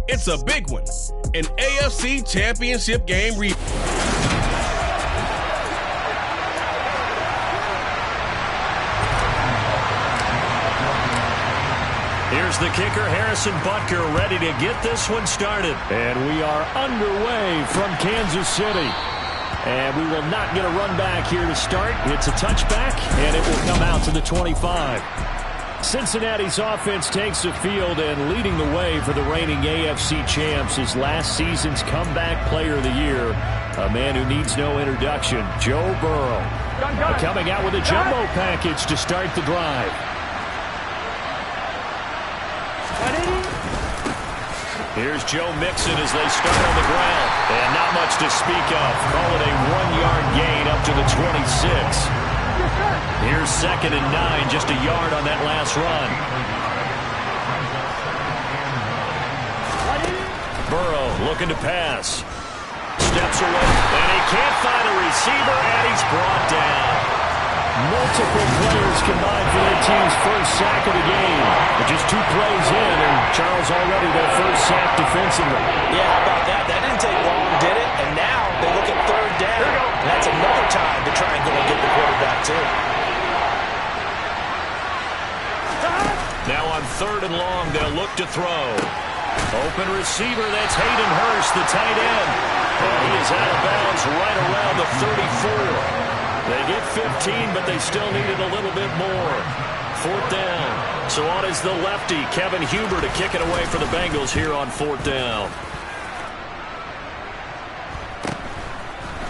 It's a big one. An AFC Championship game Here's the kicker, Harrison Butker, ready to get this one started. And we are underway from Kansas City. And we will not get a run back here to start. It's a touchback, and it will come out to the 25. Cincinnati's offense takes the field, and leading the way for the reigning AFC champs is last season's comeback player of the year, a man who needs no introduction, Joe Burrow. Coming out with a jumbo package to start the drive. Here's Joe Mixon as they start on the ground. And not much to speak of. Call it a 1-yard gain up to the 26. Here's 2nd and 9, just a yard on that last run. Burrow looking to pass. Steps away, and he can't find a receiver, and he's brought down. Multiple players combined for their team's first sack of the game. But just 2 plays in, and Charles already their first sack defensively. Yeah, how about that? That didn't take long, did it? And now they look at 3rd down. And that's another time to try and go and get the quarterback, too. Now on 3rd and long, they'll look to throw. Open receiver, that's Hayden Hurst, the tight end. And he is out of bounds right around the 34. They get 15, but they still needed a little bit more. 4th down. So on is the lefty, Kevin Huber, to kick it away for the Bengals here on 4th down.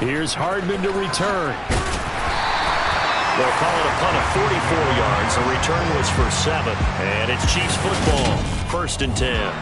Here's Hardman to return. They'll call it a punt of 44 yards. The return was for 7. And it's Chiefs football. 1st and 10.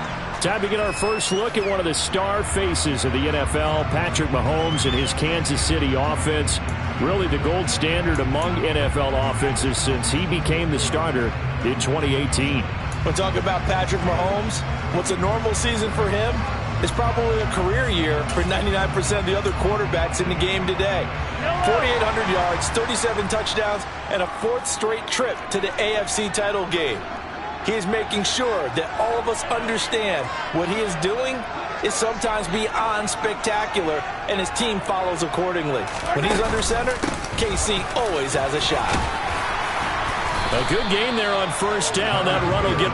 Time to get our first look at one of the star faces of the NFL, Patrick Mahomes and his Kansas City offense. Really the gold standard among NFL offenses since he became the starter in 2018. We'll talk about Patrick Mahomes. What's a normal season for him is probably a career year for 99% of the other quarterbacks in the game today. 4,800 yards, 37 touchdowns, and a 4th straight trip to the AFC title game. He is making sure that all of us understand what he is doing is sometimes beyond spectacular, and his team follows accordingly. When he's under center, KC always has a shot. A good game there on 1st down. That run will get...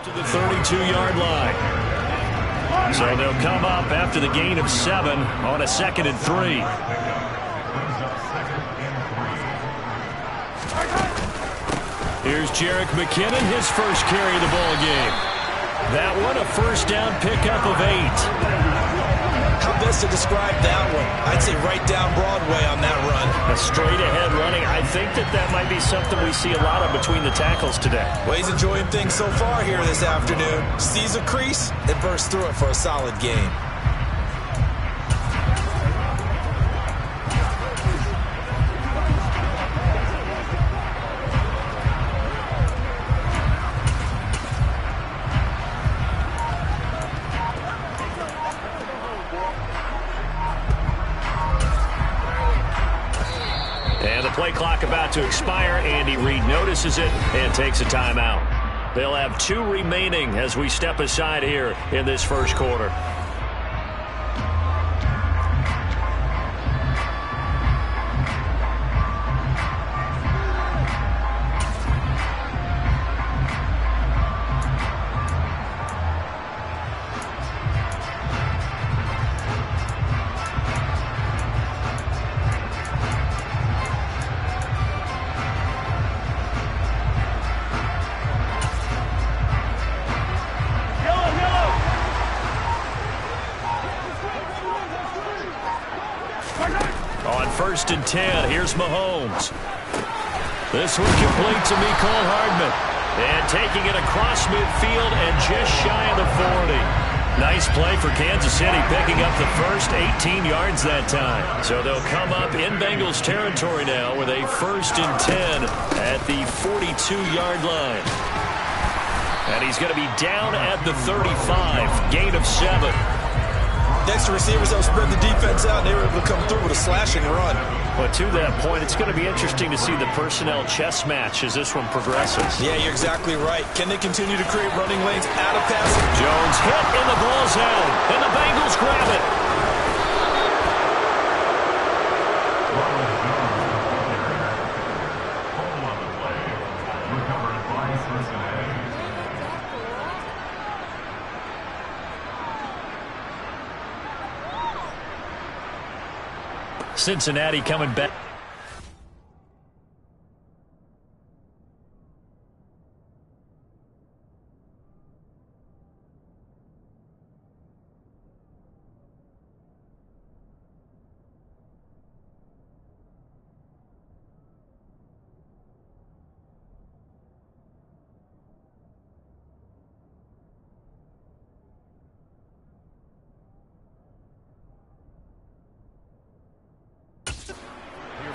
to the 32-yard line. So they'll come up after the gain of 7 on a 2nd and 3. Here's Jerick McKinnon, his first carry of the ball game. That one, a 1st down pickup of 8. How best to describe that one? I'd say right down Broadway on that run. A straight-ahead running. I think that might be something we see a lot of between the tackles today. Well, he's enjoying things so far here this afternoon. Sees a crease and bursts through it for a solid game. Play clock about to expire. Andy Reid notices it and takes a timeout. They'll have 2 remaining as we step aside here in this first quarter. first and 10. Here's Mahomes. This one complete to Mecole Hardman. And taking it across midfield and just shy of the 40. Nice play for Kansas City, picking up the first 18 yards that time. So they'll come up in Bengals territory now with a first and 10 at the 42-yard line. And he's going to be down at the 35, gain of 7. Next to receivers, they'll spread the defense out, and they were able to come through with a slashing run. But to that point, it's going to be interesting to see the personnel chess match as this one progresses. Yeah, you're exactly right. Can they continue to create running lanes out of passing? Jones hit, and the ball's out. And the Bengals grab it. Cincinnati coming back.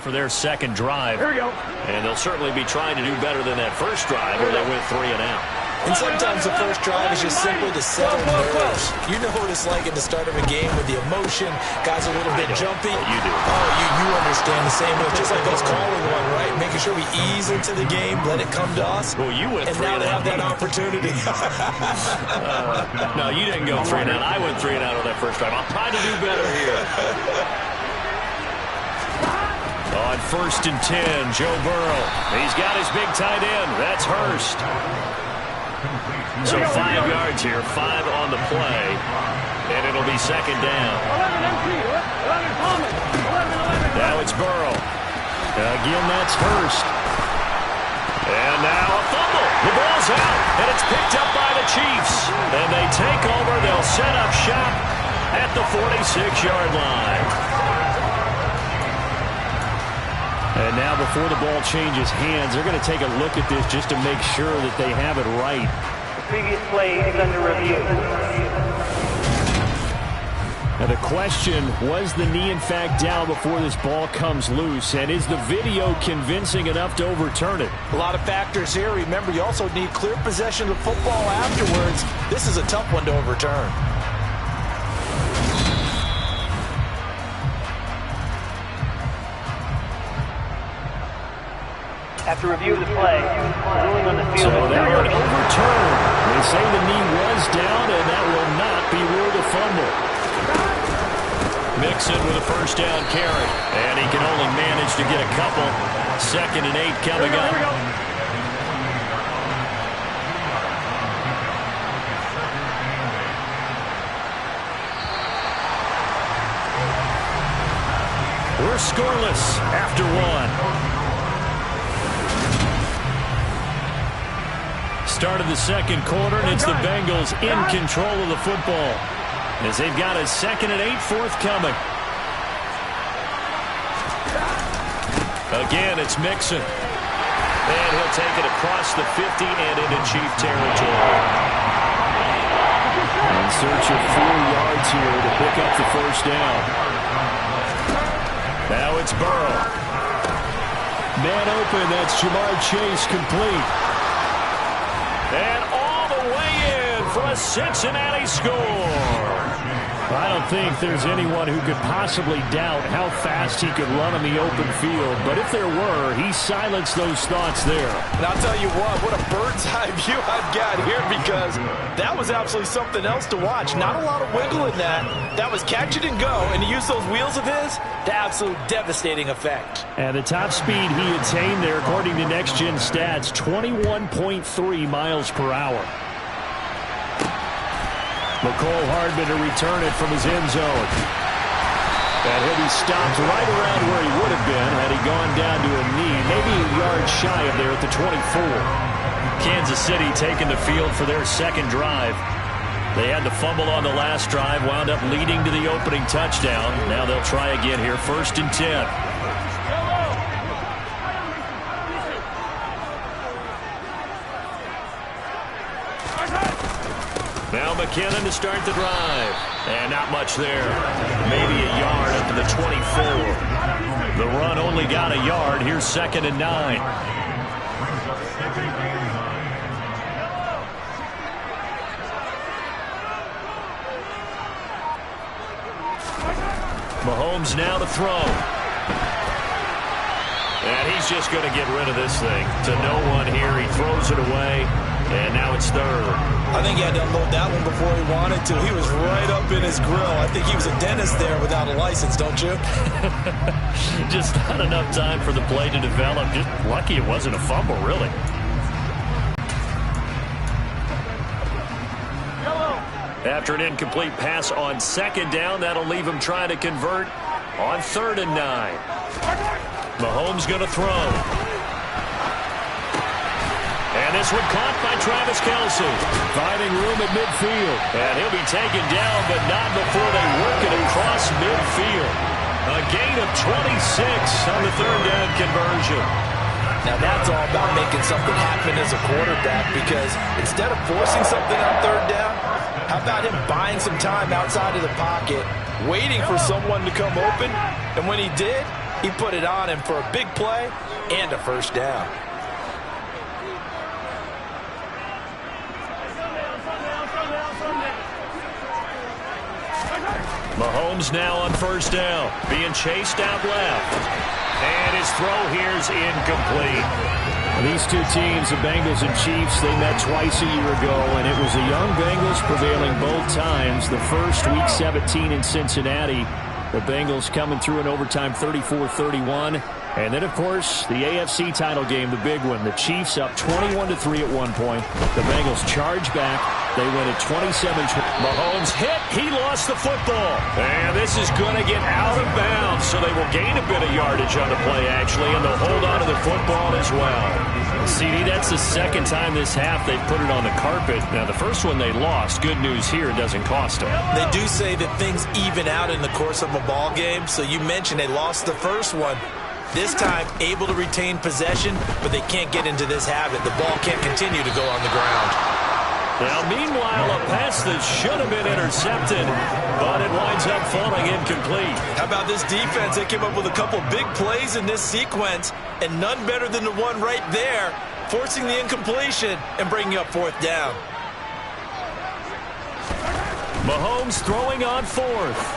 For their second drive. Here we go. And they'll certainly be trying to do better than that first drive where they went 3 and out. And sometimes the first drive is just simply to settle nerves. You know what it's like at the start of a game with the emotion. Guys a little bit jumpy. You do. Oh, you understand the same way. Just like us calling one, right? Making sure we ease into the game, let it come to us. Well, you went 3 and out. And now they have that opportunity. No, you didn't go 3 and out. I went 3 and out on that first drive. I'll try to do better here. On first and 10, Joe Burrow. He's got his big tight end. That's Hurst. So 5 yards here, 5 on the play, and it'll be second down. Now it's Burrow. Again, that's Hurst. And now a fumble. The ball's out, and it's picked up by the Chiefs. And they take over. They'll set up shop at the 46-yard line. And now before the ball changes hands, they're going to take a look at this just to make sure that they have it right. The previous play is under review. Now the question, was the knee in fact down before this ball comes loose? And is the video convincing enough to overturn it? A lot of factors here. Remember, you also need clear possession of the football afterwards. This is a tough one to overturn. After review of the play, ruling on the field. So that one overturned. They say the knee was down, and that will not be ruled a fumble. Mixon with a first down carry, and he can only manage to get a couple. 2nd and 8 coming up. We're scoreless after 1. Start of the second quarter, and it's the Bengals in control of the football as they've got a 2nd and 8 forthcoming. Again, it's Mixon. And he'll take it across the 50 and into Chief territory. In search of 4 yards here to pick up the first down. Now it's Burrow. Man open, that's Jamar Chase complete. And all the way in for a Cincinnati score. I don't think there's anyone who could possibly doubt how fast he could run on the open field. But if there were, he silenced those thoughts there. And I'll tell you what a bird's eye view I've got here, because that was absolutely something else to watch. Not a lot of wiggle in that. That was catch it and go. And to use those wheels of his, the absolute devastating effect. And the top speed he attained there, according to Next Gen Stats, 21.3 miles per hour. Mecole Hardman to return it from his end zone. And he'll be stopped right around where he would have been had he gone down to a knee, maybe a yard shy of there at the 24. Kansas City taking the field for their second drive. They had the fumble on the last drive, wound up leading to the opening touchdown. Now they'll try again here, 1st and 10. Now McKinnon to start the drive. And not much there. Maybe a yard up to the 24. The run only got a yard. Here's 2nd and 9. Mahomes now to throw. And he's just going to get rid of this thing to no one here. He throws it away, and now it's 3rd. I think he had to unload that one before he wanted to. He was right up in his grill. I think he was a dentist there without a license, don't you? Just not enough time for the play to develop. Just lucky it wasn't a fumble, really. After an incomplete pass on 2nd down, that'll leave him trying to convert on 3rd and 9. Mahomes going to throw. And this one caught by Travis Kelce. Finding room at midfield. And he'll be taken down, but not before they work it across midfield. A gain of 26 on the 3rd down conversion. Now that's all about making something happen as a quarterback, because instead of forcing something on 3rd down, how about him buying some time outside of the pocket, waiting for someone to come open, and when he did, he put it on him for a big play and a 1st down. Mahomes now on 1st down, being chased out left. And his throw here's incomplete. These two teams, the Bengals and Chiefs, they met twice a year ago, and it was the young Bengals prevailing both times. The first, Week 17 in Cincinnati, the Bengals coming through in overtime 34-31. And then, of course, the AFC title game, the big one. The Chiefs up 21-3 at one point. The Bengals charge back. They win at 27-20. Mahomes hit. He lost the football. And this is going to get out of bounds, so they will gain a bit of yardage on the play, actually, and they'll hold on to the football as well. CD, that's the 2nd time this half they've put it on the carpet. Now, the first one they lost. Good news here, it doesn't cost them. They do say that things even out in the course of a ball game, so you mentioned they lost the first one. This time, able to retain possession, but they can't get into this habit. The ball can't continue to go on the ground. Now, meanwhile, a pass that should have been intercepted, but it winds up falling incomplete. How about this defense? They came up with a couple big plays in this sequence, and none better than the one right there, forcing the incompletion and bringing up 4th down. Mahomes throwing on 4th.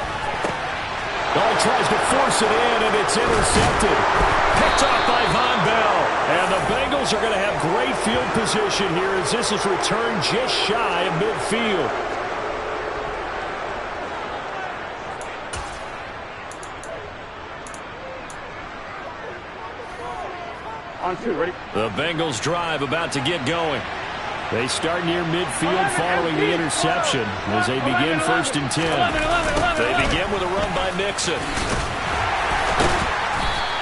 Tries to force it in, and it's intercepted. Picked off by Von Bell. And the Bengals are going to have great field position here as this is returned just shy of midfield. On 2, ready? The Bengals drive about to get going. They start near midfield following the interception as they begin 1st and 10. They begin with a run by Mixon.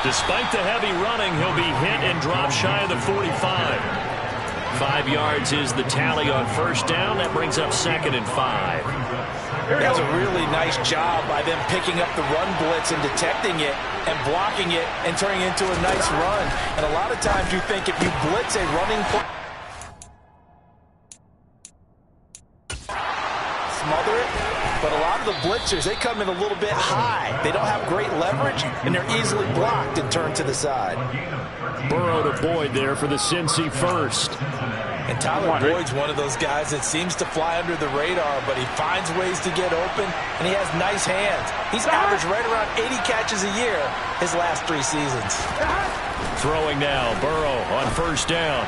Despite the heavy running, he'll be hit and drop shy of the 45. 5 yards is the tally on 1st down. That brings up 2nd and 5. That's a really nice job by them picking up the run blitz and detecting it and blocking it and turning it into a nice run. And a lot of times you think if you blitz a running play, smother it, but a lot of the blitzers, they come in a little bit high. They don't have great leverage, and they're easily blocked and turned to the side. Burrow to Boyd there for the Cincy 1st. And Tyler Boyd's one of those guys that seems to fly under the radar, but he finds ways to get open, and he has nice hands. He's averaged right around 80 catches a year his last 3 seasons. Throwing now, Burrow on 1st down.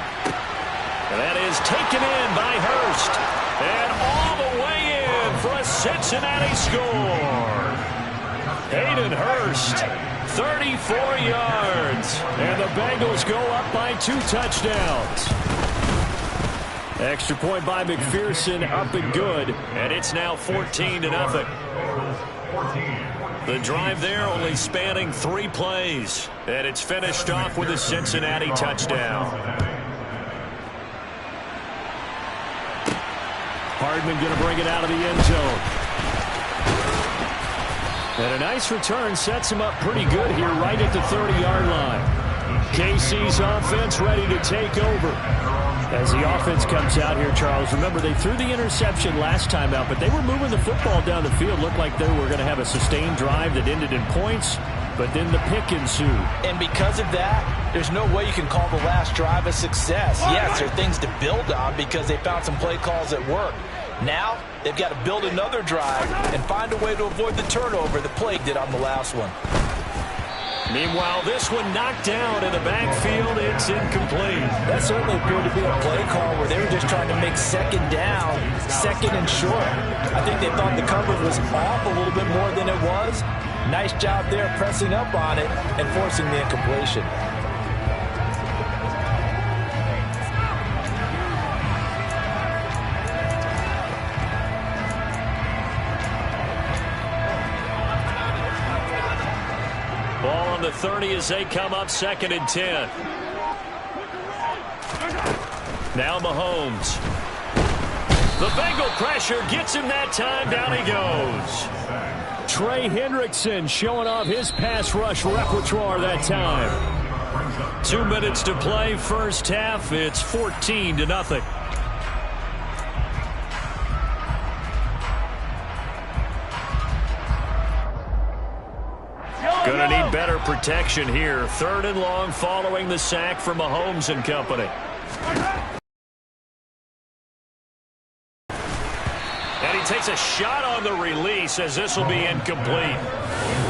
And that is taken in by Hurst. And all the way in for a Cincinnati score. Hayden Hurst, 34 yards. And the Bengals go up by 2 touchdowns. Extra point by McPherson, up and good. And it's now 14-0. The drive there only spanning 3 plays. And it's finished off with a Cincinnati touchdown. Hardman going to bring it out of the end zone. And a nice return sets him up pretty good here right at the 30-yard line. KC's offense ready to take over. As the offense comes out here, Charles, remember they threw the interception last time out, but they were moving the football down the field. Looked like they were going to have a sustained drive that ended in points, but then the pick ensued. And because of that, there's no way you can call the last drive a success. Yes, there are things to build on because they found some play calls that work. Now, they've got to build another drive and find a way to avoid the turnover the Plague did on the last one. Meanwhile, this one knocked down in the backfield. It's incomplete. That certainly appeared to be a play call where they were just trying to make second down, second and short. I think they thought the coverage was off a little bit more than it was. Nice job there pressing up on it and forcing the incompletion. Ball on the 30 as they come up 2nd and 10. Now Mahomes. The Bengal pressure gets him that time. Down he goes. Trey Hendrickson showing off his pass rush repertoire that time. 2 minutes to play, first half. It's 14-0. Going to need better protection here. 3rd and long following the sack from Mahomes and company. And he takes a shot on the release as this will be incomplete.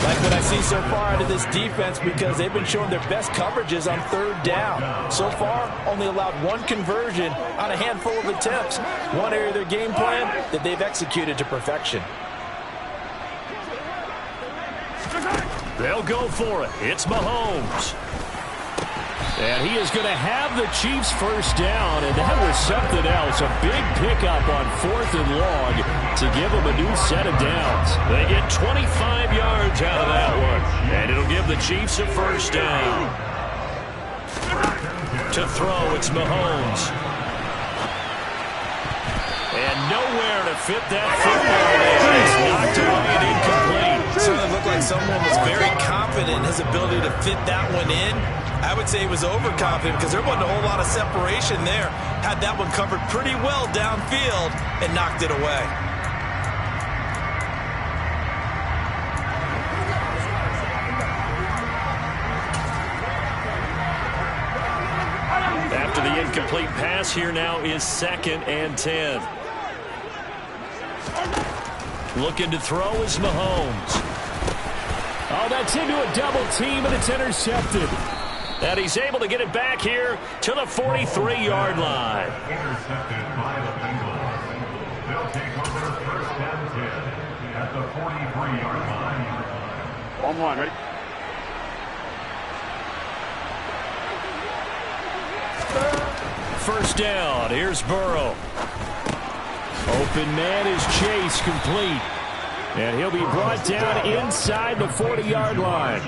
Like what I see so far out of this defense because they've been showing their best coverages on 3rd down. So far, only allowed 1 conversion on a handful of attempts. One area of their game plan that they've executed to perfection. They'll go for it. It's Mahomes. And he is going to have the Chiefs first down, and that was something else. A big pickup on 4th and long to give them a new set of downs. They get 25 yards out of that one, and it'll give the Chiefs a first down. To throw, it's Mahomes. And nowhere to fit that football there. It's knocked away and incomplete. Certainly looked like someone was very confident in his ability to fit that one in. I would say he was overconfident because there wasn't a whole lot of separation there. Had that one covered pretty well downfield and knocked it away. After the incomplete pass, here now is 2nd and 10. Looking to throw is Mahomes. Oh, that's into a double team, and it's intercepted. And he's able to get it back here to the 43-yard line. Intercepted by the Bengals. They'll take over 1st and 10 at the 43-yard line. On one, ready? First down. Here's Burrow. Open man is Chase, complete. And he'll be brought down inside the 40-yard line.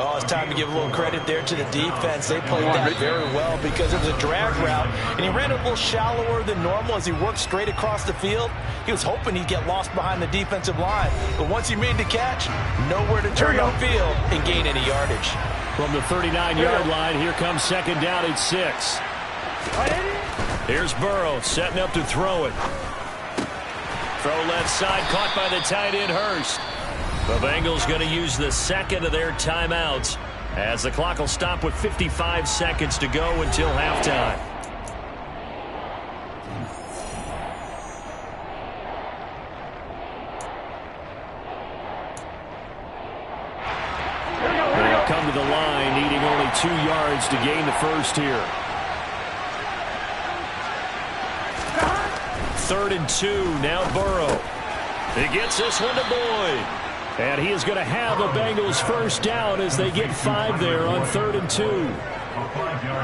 Oh, it's time to give a little credit there to the defense. They played that very well because it was a drag route, and he ran a little shallower than normal as he worked straight across the field. He was hoping he'd get lost behind the defensive line, but once he made the catch, nowhere to turn upfield and gain any yardage. From the 39-yard line, here comes 2nd down at 6. Here's Burrow setting up to throw it. Throw left side, caught by the tight end Hurst. The Bengals going to use the 2nd of their timeouts as the clock will stop with 55 seconds to go until halftime. They'll come to the line, needing only 2 yards to gain the first here. 3rd and 2, now Burrow. He gets this one to Boyd. And he is going to have the Bengals first down as they get 5 there on 3rd and 2.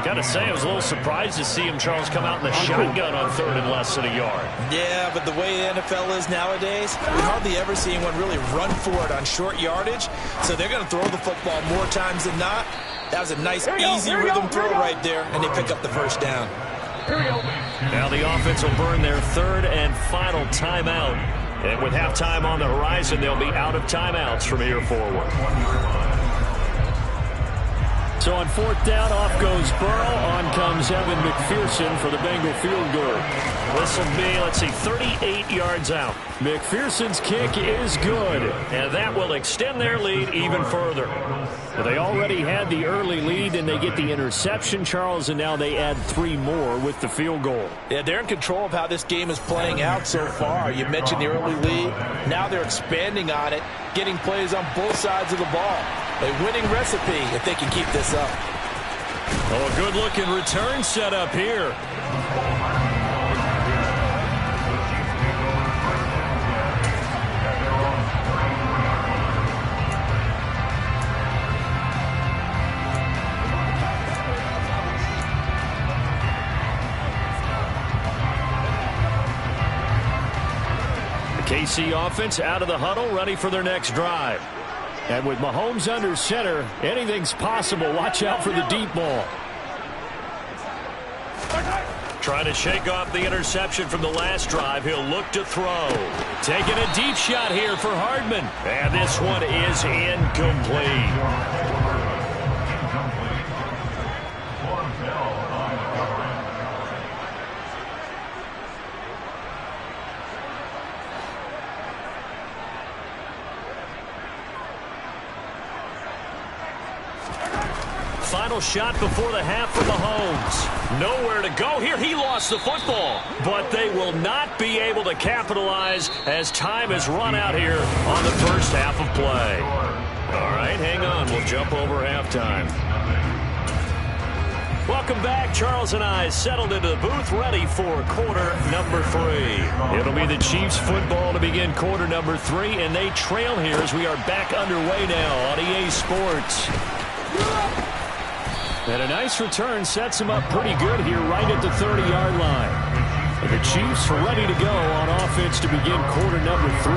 Got to say, I was a little surprised to see him, Charles, come out in the shotgun on 3rd and less than a yard. Yeah, but the way the NFL is nowadays, we hardly ever see anyone really run for it on short yardage. So they're going to throw the football more times than not. That was a nice, easy rhythm throw right there, and they pick up the first down. Now the offense will burn their 3rd and final timeout. And with halftime on the horizon, they'll be out of timeouts from here forward. So on fourth down, off goes Burrow. On comes Evan McPherson for the Bengal field goal. This will be, let's see, 38 yards out. McPherson's kick is good, and that will extend their lead even further. But they already had the early lead, and they get the interception, Charles, and now they add 3 more with the field goal. Yeah, they're in control of how this game is playing out so far. You mentioned the early lead. Now they're expanding on it, getting plays on both sides of the ball. A winning recipe if they can keep this up. Oh, a good-looking return set up here. The KC offense out of the huddle, ready for their next drive. And with Mahomes under center, anything's possible. Watch out for the deep ball. Trying to shake off the interception from the last drive. He'll look to throw. Taking a deep shot here for Hardman. And this one is incomplete. Final shot before the half for Mahomes. Nowhere to go here. He lost the football. But they will not be able to capitalize as time has run out here on the first half of play. All right, hang on. We'll jump over halftime. Welcome back. Charles and I settled into the booth, ready for quarter number 3. It'll be the Chiefs football to begin quarter number 3, and they trail here as we are back underway now on EA Sports. And a nice return sets him up pretty good here right at the 30-yard line. And the Chiefs are ready to go on offense to begin quarter number 3.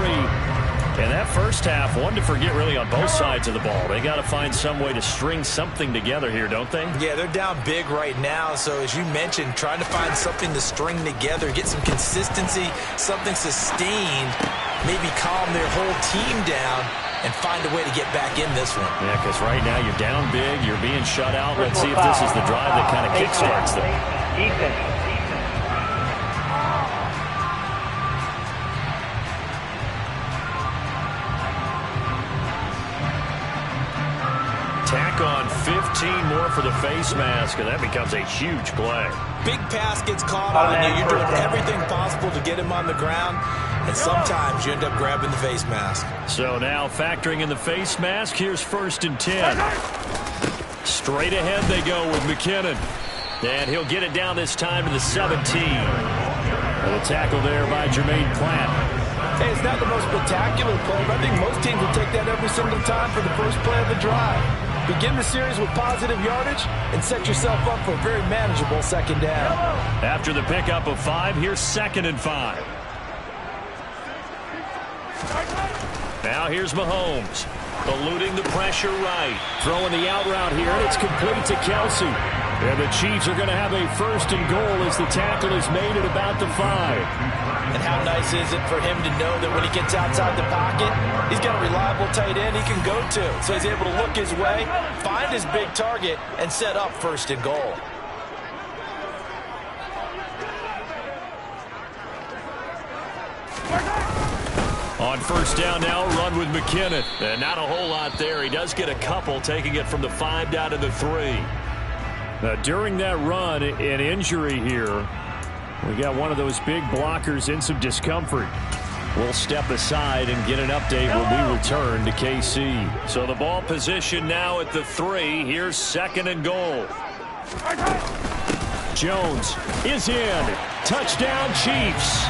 And that first half, one to forget really on both sides of the ball. They got to find some way to string something together here, don't they? Yeah, they're down big right now. So as you mentioned, trying to find something to string together, get some consistency, something sustained, maybe calm their whole team down and find a way to get back in this one. Yeah, because right now you're down big, you're being shut out. Let's see if this is the drive that kind of kickstarts them. Tack on 15 more for the face mask, and that becomes a huge play. Big pass gets caught on you. You're doing everything possible to get him on the ground, and sometimes you end up grabbing the face mask. So now factoring in the face mask, here's 1st and 10. Straight ahead they go with McKinnon. And he'll get it down this time to the 17. And a tackle there by Jermaine Platt. Hey, it's not the most spectacular play, but I think most teams will take that every single time for the first play of the drive. Begin the series with positive yardage and set yourself up for a very manageable second down. After the pickup of 5, here's 2nd and 5. Now here's Mahomes, eluding the pressure right. Throwing the out route here, and it's complete to Kelsey. And the Chiefs are going to have a 1st and goal as the tackle is made at about the 5. And how nice is it for him to know that when he gets outside the pocket, he's got a reliable tight end he can go to. So he's able to look his way, find his big target, and set up 1st and goal. On 1st down now, run with McKinnon. And not a whole lot there. He does get a couple, taking it from the 5 down to the 3. Now, during that run, an injury here. We got one of those big blockers in some discomfort. We'll step aside and get an update when we return to KC. So the ball position now at the 3. Here's 2nd and goal. Jones is in. Touchdown, Chiefs.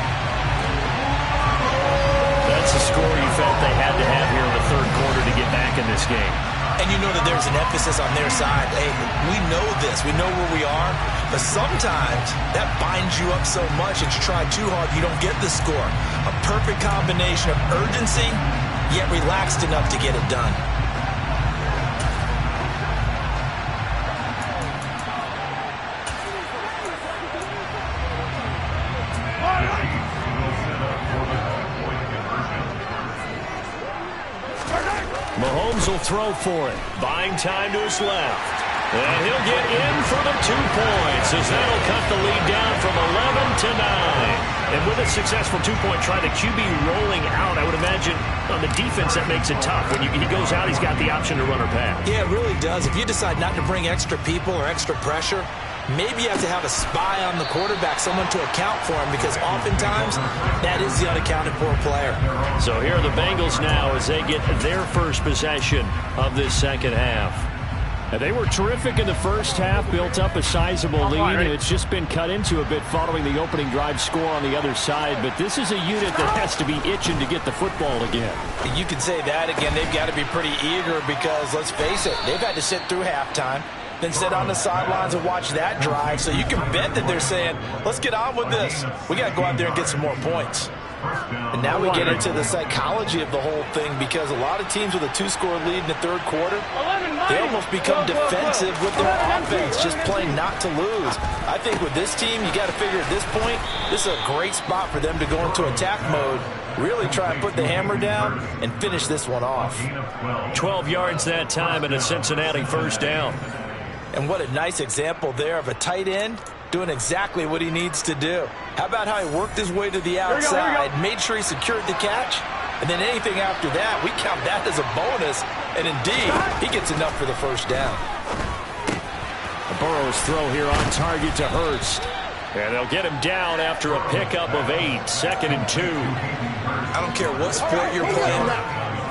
That's the score you felt they had to have here in the 3rd quarter to get back in this game. And you know that there's an emphasis on their side. Hey, we know this. We know where we are. But sometimes that binds you up so much that you try too hard, you don't get the score. A perfect combination of urgency, yet relaxed enough to get it done. Mahomes will throw for it. Buying time to his left. And he'll get in for the 2 points as that'll cut the lead down from 11 to 9. And with a successful 2-point try, the QB rolling out, I would imagine on the defense that makes it tough. When he goes out, he's got the option to run or pass. Yeah, it really does. If you decide not to bring extra people or extra pressure, maybe you have to have a spy on the quarterback, someone to account for him, because oftentimes that is the unaccounted for player. So here are the Bengals now as they get their first possession of this second half. And they were terrific in the first half, built up a sizable lead, and it's just been cut into a bit following the opening drive score on the other side. But this is a unit that has to be itching to get the football again. You can say that again. They've got to be pretty eager because, let's face it, they've had to sit through halftime, then sit on the sidelines and watch that drive. So you can bet that they're saying, let's get on with this. We got to go out there and get some more points. And now we get into the psychology of the whole thing, because a lot of teams with a 2-score lead in the third quarter, they almost become defensive with their offense, just playing not to lose. I think with this team, you got to figure at this point, this is a great spot for them to go into attack mode, really try and put the hammer down and finish this one off. 12 yards that time and a Cincinnati first down. And what a nice example there of a tight end doing exactly what he needs to do. How about how he worked his way to the outside, made sure he secured the catch, and then anything after that, we count that as a bonus, and indeed, he gets enough for the first down. Burrow's throw here on target to Hurst. And they'll get him down after a pickup of 8, 2nd and 2. I don't care what sport you're playing.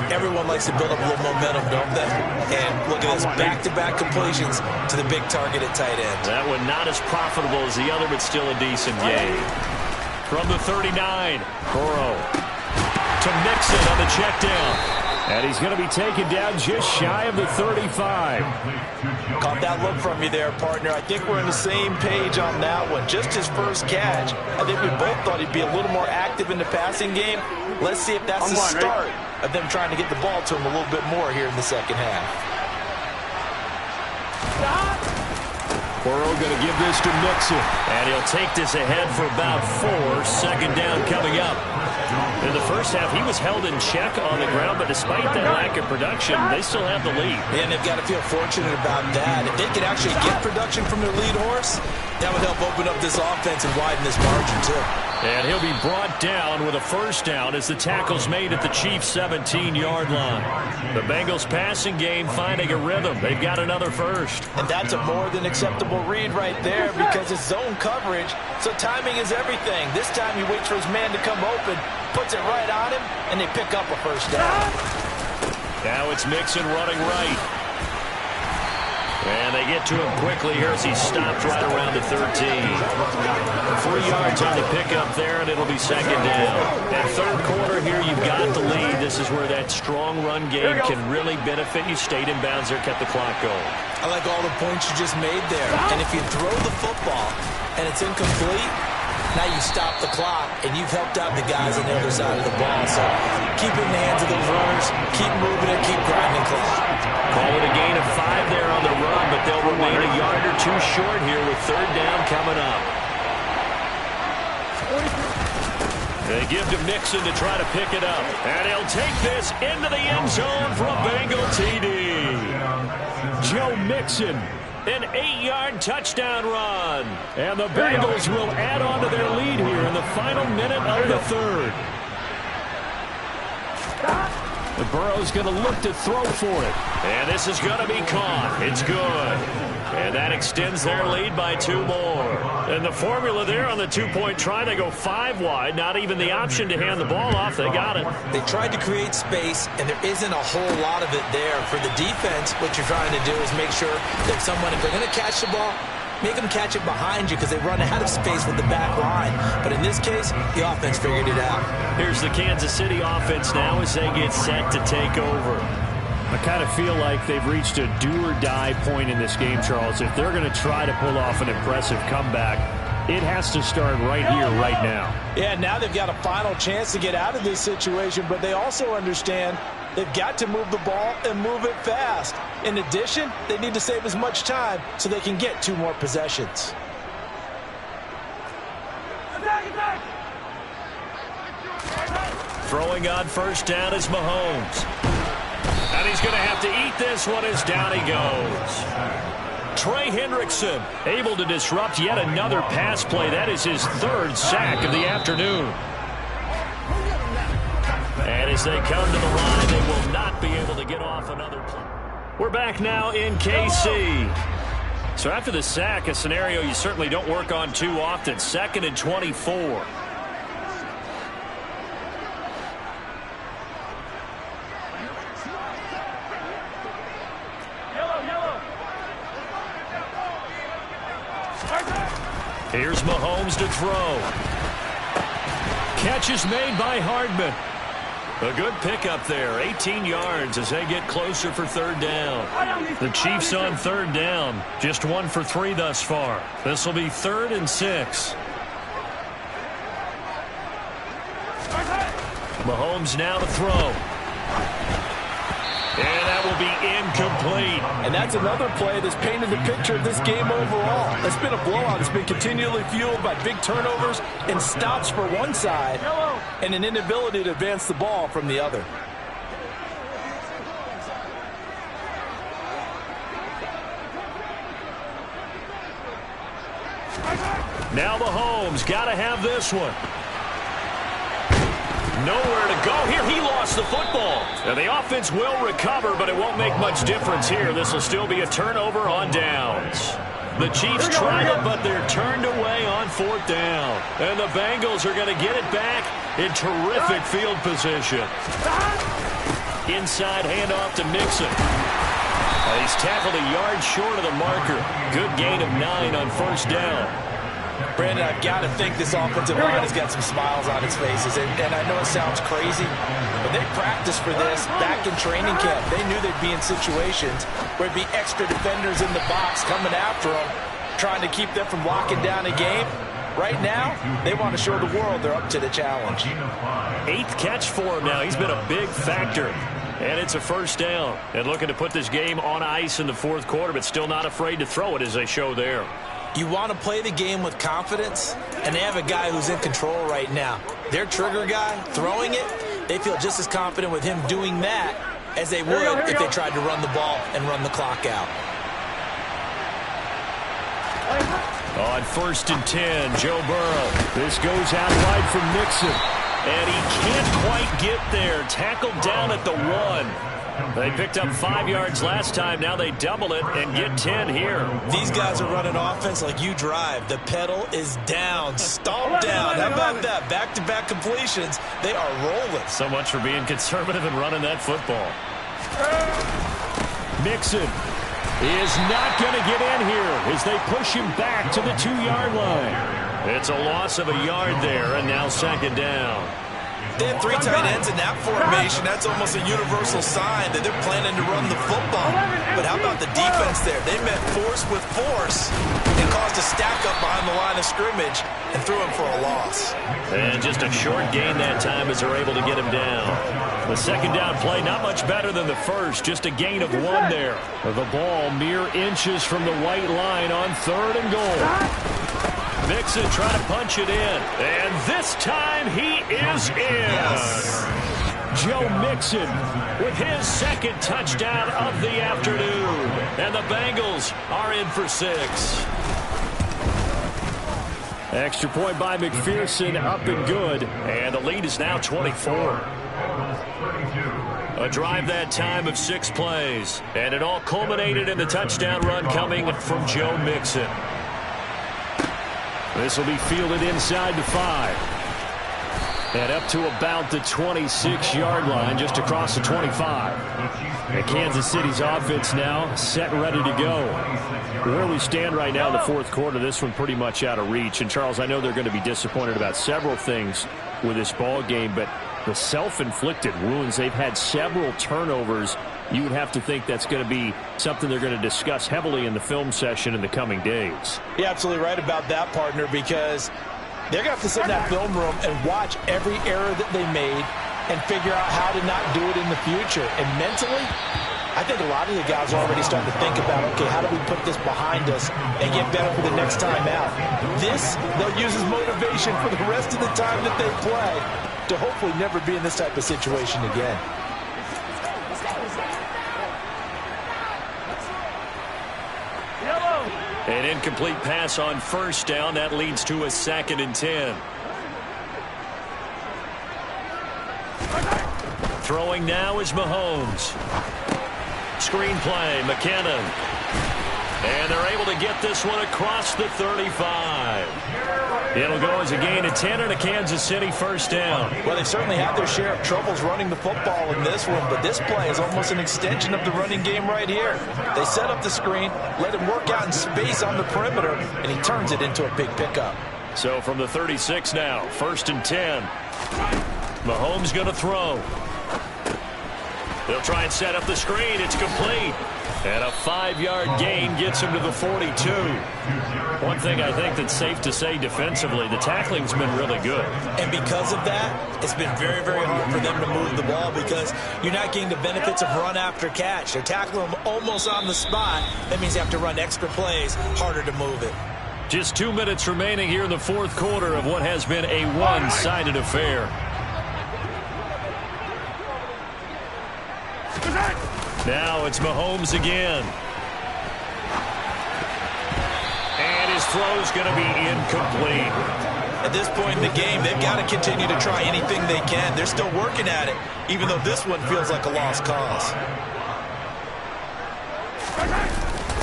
Everyone likes to build up a little momentum, don't they? And look at this, back-to-back completions to the big target at tight end. That one not as profitable as the other, but still a decent game. From the 39, Burrow to Mixon on the check down. And he's going to be taken down just shy of the 35. Caught that look from you there, partner. I think we're on the same page on that one. Just his first catch. I think we both thought he'd be a little more active in the passing game. Let's see if that's the start of them trying to get the ball to him a little bit more here in the second half. Burrow going to give this to Mixon. And he'll take this ahead for about 4. 2nd down coming up. In the first half, he was held in check on the ground, but despite that lack of production, they still have the lead. And they've got to feel fortunate about that. If they could actually get production from their lead horse, that would help open up this offense and widen this margin, too. And he'll be brought down with a first down as the tackle's made at the Chiefs' 17-yard line. The Bengals passing game finding a rhythm. They've got another first. And that's a more than acceptable read right there, because it's zone coverage, so timing is everything. This time he waits for his man to come open, puts it right on him, and they pick up a first down. Now it's Mixon running right. And they get to him quickly here as he stopped right around the 13. 3 yards on the pickup there, and it'll be 2nd down. And third quarter here, you've got the lead. This is where that strong run game can really benefit you. Stayed in bounds there, kept the clock going. I like all the points you just made there. And if you throw the football and it's incomplete, now you stop the clock, and you've helped out the guys on the other side of the ball. So keep it in the hands of those runners, keep moving it, keep grinding clock. Call it a gain of 5 there on the run, but they'll remain a yard or 2 short here with 3rd down coming up. They give to Mixon to try to pick it up. And he'll take this into the end zone for a Bengal TD. Joe Mixon, an 8-yard touchdown run. And the Bengals will add on to their lead here in the final minute of the 3rd. The Burrow's going to look to throw for it. And this is going to be caught. It's good. And that extends their lead by 2 more. And the formula there on the 2-point try, they go 5 wide. Not even the option to hand the ball off. They got it. They tried to create space, and there isn't a whole lot of it there. For the defense, what you're trying to do is make sure that someone, if they're going to catch the ball, make them catch it behind you, because they run out of space with the back line. But in this case, the offense figured it out. Here's the Kansas City offense now as they get set to take over. I kind of feel like they've reached a do-or-die point in this game, Charles. If they're going to try to pull off an impressive comeback, it has to start right here, right now. Yeah, now they've got a final chance to get out of this situation, but they also understand they've got to move the ball and move it fast. In addition, they need to save as much time so they can get 2 more possessions. Throwing on first down is Mahomes. And he's going to have to eat this one as down he goes. Trey Hendrickson able to disrupt yet another pass play. That is his third sack of the afternoon. And as they come to the line, they will not be able to get off another play. We're back now in KC. So after the sack, a scenario you certainly don't work on too often. 2nd and 24. Here's Mahomes to throw. Catch is made by Hardman. A good pickup there. 18 yards as they get closer for 3rd down. The Chiefs on 3rd down. Just 1 for 3 thus far. This will be 3rd and 6. Mahomes now to throw. And that will be incomplete. And that's another play that's painted the picture of this game overall. It's been a blowout. It's been continually fueled by big turnovers and stops for one side and an inability to advance the ball from the other. Now Mahomes got to have this one. Nowhere to go here. He lost the football. Now the offense will recover, but it won't make much difference here. This will still be a turnover on downs. The Chiefs tried it, but they're turned away on 4th down. And the Bengals are going to get it back in terrific field position. Inside handoff to Mixon. He's tackled a yard short of the marker. Good gain of 9 on 1st down. Brandon, I've got to think this offensive line has got some smiles on its faces. And I know it sounds crazy, but they practiced for this back in training camp. They knew they'd be in situations where there'd be extra defenders in the box coming after them, trying to keep them from locking down a game. Right now, they want to show the world they're up to the challenge. 8th catch for him now. He's been a big factor. And it's a 1st down. And looking to put this game on ice in the 4th quarter, but still not afraid to throw it as they show there. You want to play the game with confidence, and they have a guy who's in control right now. Their trigger guy, throwing it, they feel just as confident with him doing that as they would if they tried to run the ball and run the clock out. On 1st and 10, Joe Burrow. This goes out wide for Mixon. And he can't quite get there. Tackled down at the 1. They picked up 5 yards last time. Now they double it and get 10 here. These guys are running offense like you drive. The pedal is down, stomp down. How about that? Back-to-back completions. They are rolling. So much for being conservative and running that football. Mixon is not going to get in here as they push him back to the 2-yard line. It's a loss of a yard there, and now 2nd down. They have 3 tight ends in that formation. That's almost a universal sign that they're planning to run the football. But how about the defense there? They met force with force and caused a stack-up behind the line of scrimmage and threw him for a loss. And just a short gain that time as they're able to get him down. The 2nd down play, not much better than the first. Just a gain of 1 there. The ball mere inches from the white line on 3rd and goal. Mixon trying to punch it in. And this time he is in. Yes. Joe Mixon with his 2nd touchdown of the afternoon. And the Bengals are in for 6. Extra point by McPherson, up and good. And the lead is now 24. A drive that time of 6 plays. And it all culminated in the touchdown run coming from Joe Mixon. This will be fielded inside the 5. And up to about the 26-yard line, just across the 25. And Kansas City's offense now set and ready to go. Where we stand right now in the 4th quarter, this one pretty much out of reach. And, Charles, I know they're going to be disappointed about several things with this ball game, but the self-inflicted wounds, they've had several turnovers. You would have to think that's going to be something they're going to discuss heavily in the film session in the coming days. You're absolutely right about that, partner, because they're going to have to sit in that film room and watch every error that they made and figure out how to not do it in the future. And mentally, I think a lot of the guys are already starting to think about, okay, how do we put this behind us and get better for the next time out? This, they'll use as motivation for the rest of the time that they play to hopefully never be in this type of situation again. Yellow. An incomplete pass on first down. That leads to a 2nd and 10. Throwing now is Mahomes. Screen play, McKinnon. And they're able to get this one across the 35. It'll go as a gain of 10 and a Kansas City first down. Well, they certainly had their share of troubles running the football in this one, but this play is almost an extension of the running game right here. They set up the screen, let him work out in space on the perimeter, and he turns it into a big pickup. So from the 36 now, 1st and 10. Mahomes going to throw. They'll try and set up the screen. It's complete. And a 5-yard gain gets him to the 42. One thing I think that's safe to say defensively, the tackling's been really good. And because of that, it's been very, very hard for them to move the ball because you're not getting the benefits of run after catch. They're tackling them almost on the spot. That means you have to run extra plays, harder to move it. Just 2 minutes remaining here in the 4th quarter of what has been a one-sided affair. Now it's Mahomes again. And his throw's going to be incomplete. At this point in the game, they've got to continue to try anything they can. They're still working at it, even though this one feels like a lost cause.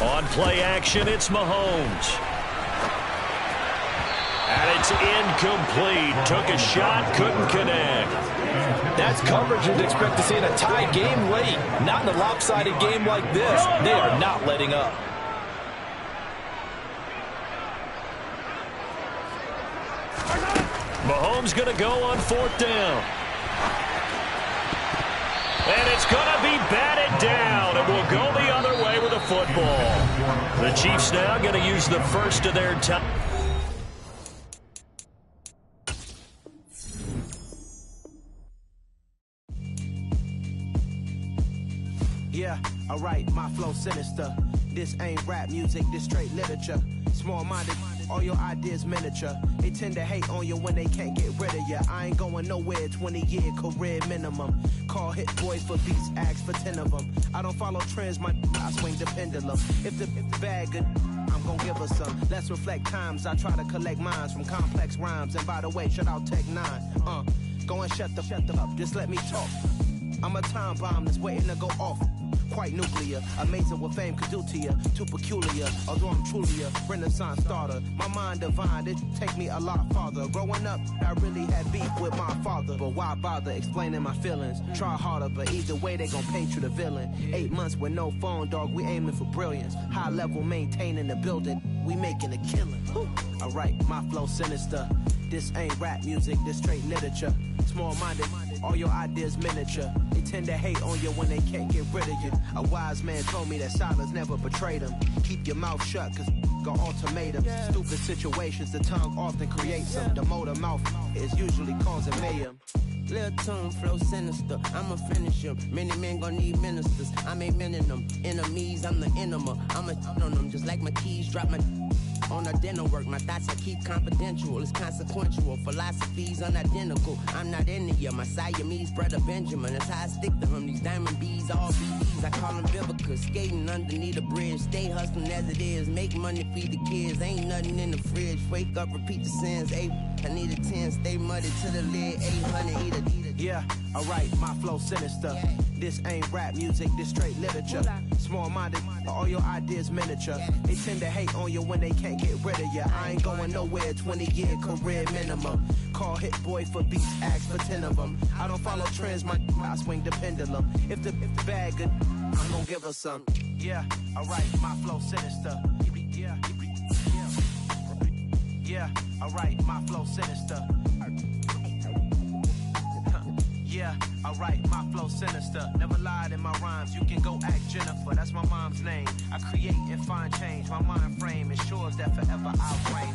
On play action, it's Mahomes. And it's incomplete. Took a shot, couldn't connect. That's coverage you'd expect to see in a tie game late. Not in a lopsided game like this. They are not letting up. Mahomes going to go on 4th down. And it's going to be batted down. And will go the other way with a football. The Chiefs now going to use the first of their time. Yeah, alright, my flow sinister. This ain't rap music, this straight literature. Small-minded, all your ideas miniature. They tend to hate on you when they can't get rid of you. I ain't going nowhere, 20-year career minimum. Call hit boys for beats, ask for 10 of them. I don't follow trends, I swing the pendulum. If the bag good, I'm gonna give her some. Let's reflect times, I try to collect minds from complex rhymes. And by the way, shout out Tech 9. Go and shut the up, just let me talk. I'm a time bomb that's waiting to go off. Quite nuclear, amazing what fame could do to you. Too peculiar, although I'm truly a renaissance starter. My mind divine, it take me a lot farther. Growing up, I really had beef with my father. But why bother explaining my feelings? Try harder, but either way they gon' paint you the villain. 8 months with no phone, dog, we aiming for brilliance. High level maintaining the building, we making a killing. Alright, my flow sinister. This ain't rap music, this straight literature. Small-minded, all your ideas miniature. They tend to hate on you when they can't get rid of you. A wise man told me that silence never betrayed him. Keep your mouth shut, cause got ultimatums. Stupid situations, the tongue often creates them. The motor mouth is usually causing mayhem. Lil' tune, flow sinister, I'ma finish him. Many men gon' need ministers, I ain't mending them. Enemies, I'm the enema, I'ma on them. Just like my keys, drop my on the dinner work. My thoughts I keep confidential, it's consequential. Philosophies unidentical, I'm not into you. My Siamese brother Benjamin, that's how I stick to him. These diamond bees, all BDs, I call them Vivica. Skating underneath a bridge, stay hustling as it is. Make money, feed the kids, ain't nothing in the fridge. Wake up, repeat the sins, I need a 10, stay muddy to the lid, 800, eat a. Yeah, alright, my flow sinister. This ain't rap music, this straight literature. Small-minded, all your ideas miniature. They tend to hate on you when they can't get rid of you. I ain't going nowhere, 20-year career minimum. Call hit boy for beats, ask for 10 of them. I don't follow trends, I swing the pendulum. If the bag good, I'm gonna give her some. Yeah, alright, my flow sinister. Yeah, alright, my flow sinister. Yeah, alright, my flow sinister. Never lied in my rhymes, you can go ask Jennifer. That's my mom's name. I create and find change. My mind frame ensures that forever I'll reign.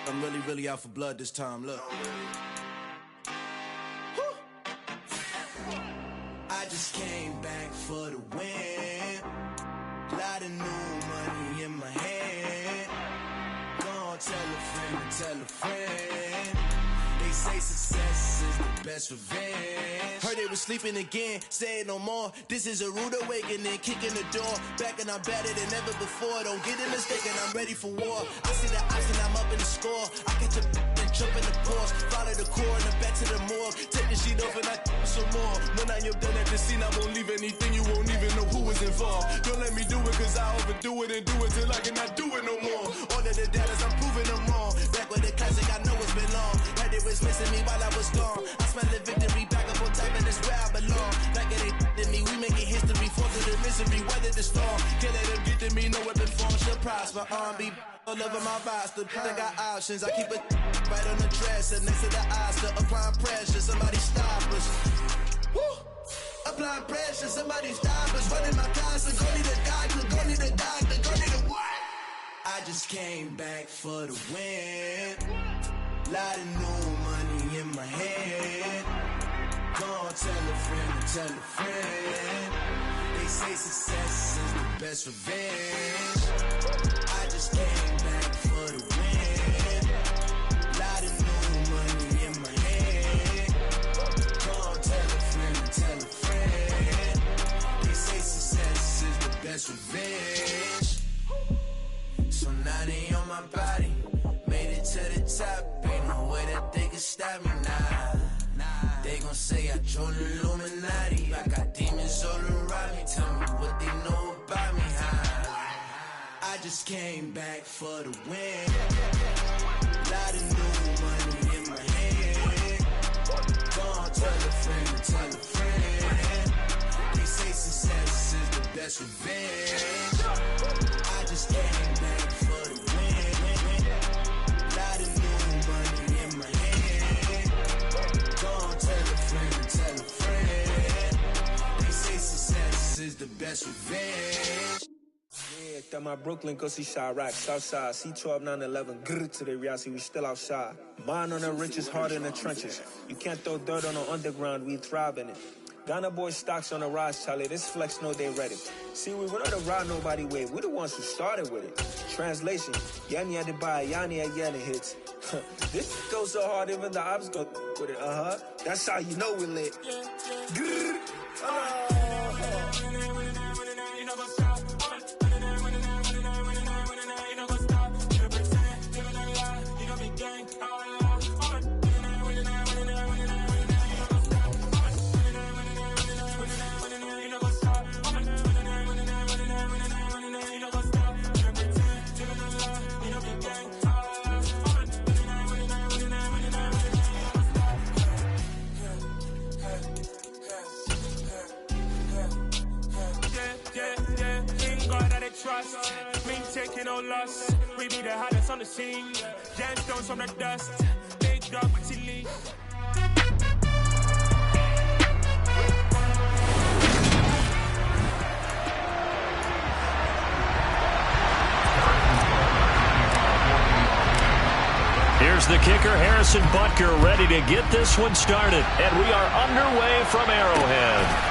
I'm really out for blood this time, look. I just came back for the win. Lot of new money in my hand. Tell a friend to tell a friend. They say success is the best revenge. Heard they was sleeping again, say it no more. This is a rude awakening, kicking the door. Back and I'm better than ever before. Don't get it mistaken, I'm ready for war. I see the option, I'm up in the score. I catch a and jump in the course. Follow the core and the back to the morgue. Take the sheet off and I some more. When I am done at the scene, I won't leave anything. You won't even know who was involved. Don't let me do it, cause I overdo it and do it till I cannot do it no more. All of the data's, I'm proving them wrong. Back with the classic, I know it's been long. Heard it was missing me while I was gone. I smell the victory, back up on top, and it's where I belong. Like it ain't to me, we making history. Fall through the misery, weather the storm. Can't let them get to me, no weapon form should prosper. Be all over my roster. I got options, I keep it right on the dresser. Next to the Oscar, applying pressure, somebody stop us. Woo! Applying pressure, somebody stop us. Running my closet, go need a doctor, go need a doctor, go need a what? I just came back for the win. Lot of new money in my head. Go on, tell a friend and tell a friend. They say success is the best revenge. I just came back for the win. Lot of new money in my head. Go on, tell a friend and tell a friend. They say success is the best revenge. So now they on my body. Made it to the top. Ain't no way that they can stop me now. They gon' say I joined the Illuminati. I got demons all around me. Tell me what they know about me, huh? I just came back for the win. Lot of new money in my head. Go on, tell a friend and tell a friend. They say success is the best revenge. I just came back for the win. Lot of new money in my head. Go on, tell a friend and tell a friend. They say success is the best revenge. Yeah, that my Brooklyn, go see Chirac, Southside, C12, 911, grrr to the reality, we still outside. Mine on the riches, hard in the trenches. You can't throw dirt on the underground, we thrive in it. Ghana boy stocks on the rise, Charlie, this flex know they ready. See, we went on the ride nobody wave, we the ones who started with it. Translation, Yanni had to buy, Yanni had Yanni hits. This goes so hard, even the ops go with it, That's how you know we lit. Grrr. Trust, me taking no loss. We be the hottest on the scene. Gemstones from the dust. Big dog with chili. Here's the kicker, Harrison Butker, ready to get this one started. And we are underway from Arrowhead.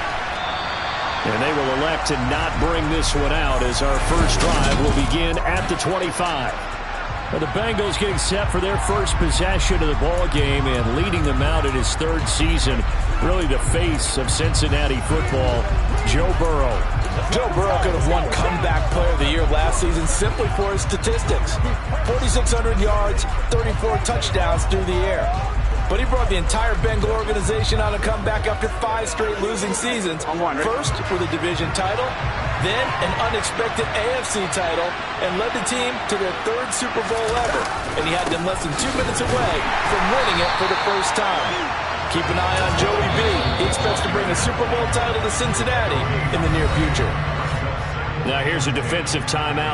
And they will elect to not bring this one out as our first drive will begin at the 25. Well, the Bengals getting set for their first possession of the ball game and leading them out in his third season. Really the face of Cincinnati football, Joe Burrow. Joe Burrow could have won Comeback Player of the Year last season simply for his statistics. 4,600 yards, 34 touchdowns through the air. But he brought the entire Bengal organization on a comeback after 5 straight losing seasons. First with a division title, then an unexpected AFC title, and led the team to their 3rd Super Bowl ever. And he had them less than 2 minutes away from winning it for the first time. Keep an eye on Joey B. He expects to bring a Super Bowl title to Cincinnati in the near future. Now here's a defensive timeout.